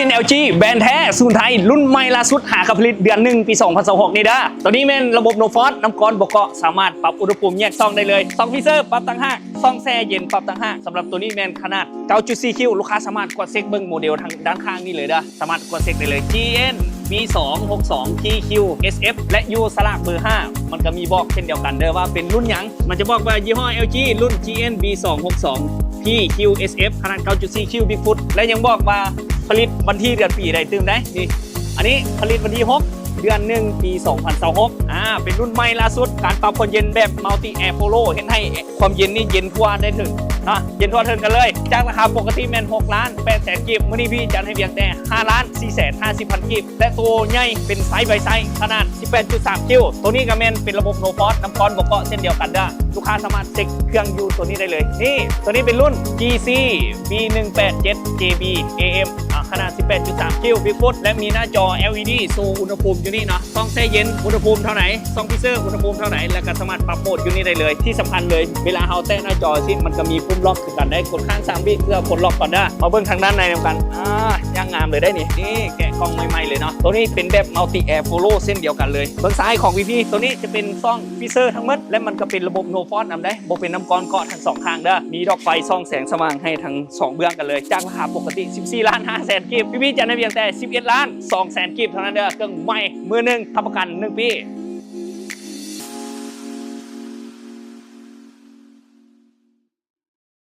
น LG แบรนด์แท้สูนไทยรุ่นใหม่ล่าสุดหากผลิตเดือน1ปี2026นี่เด้อตัวนี้เป็นระบบโนฟอสน้ำก้อนบกเกาะสามารถปรับอุณหภูมิแยกซองได้เลยซองฟิเซอร์ปรับต่างหากซองแช่เย็นปรับต่างหากสำหรับตัวนี้แมนขนาด 9.4 คิวลูกค้าสามารถกดเซ็กเบิ้งโมเดลทางด้านข้างนี่เลยเด้อสามารถกดเซ็กได้เลย GN B262 TQ SF และ U สลากเบอร์ 5มันก็มีบอกเช่นเดียวกันเด้อว่าเป็นรุ่นหยังมันจะบอกว่ายี่ห้อ LG รุ่น GN B262 TQ SF ขนาด 9.4 คิว Bigfoot และยังบอกว่าผลิตวันที่เดือนปีใดตื่มได้นี่อันนี้ผลิตวันที่6เดือน1ปี2026เป็นรุ่นใหม่ล่าสุดการปรับความเย็นแบบ Multi Air Polo เห็นให้ความเย็นนี่เย็นทั่วได้ถึงนะเย็นทั่วถึงกันเลยจากราคาปกติแมน6 ล้าน8แสนกิบมื้อนี้พี่จัดให้เพียงแต่5 ล้าน4แสน50พันกิบและตัวใหญ่เป็นไซส์ใบไซส์ขนาด 18.3 คิวตัวนี้ก็แมนเป็นระบบโนฟอสน้ำก้อนบกเกาะเช่นเดียวกันเด้อลูกค้าสามารถเช็คเครื่องยูตัวนี้ได้เลยนี่ตัวนี้เป็นรุ่น GC B187 JB AM ขนาด 18.3 คิว Bigfoot และมีหน้าจอ LED โซอุณหภูมิอยู่นี่เนาะต้องแช่เย็นอุณหภูมิเท่าไหร่ต้องฟิเซอร์อุณหภูมิเท่าไหร่แล้วก็สามารถปรับโหมดอยู่นี่ได้เลยที่สำคัญเลยเวลาเฮาแตะหน้าจอซิมันก็มีปุ่มล็อกคือกันได้กดข้าง3วิเพื่อกดล็อกก่อนได้มาเบิ่งทางด้านในกันย่างงามเลยได้นี่แกะกล่องใหม่ๆเลยเนาะตัวนี้เป็นแบบ Multi Air Polo เส้นเดียวกันเลยเบื้องซ้ายของพี่ตัวนี้จะเป็นซ่องฟิเซอร์ทั้งหมดและมันก็เป็นระบบโนฟอสนำได้บ่เป็นน้ำก้อนเกาะทั้ง2ข้างเด้อมีดอกไฟส่องแสงสว่างให้ทั้ง2เบื้องกันเลยจากราคาปกติ14 ล้าน5แสนกิบพี่จัดให้เพียงแต่11 ล้าน2แสนกิบเท่านั้นเด้อเครื่องใหม่มือหนึ่งรับประกัน1 ปี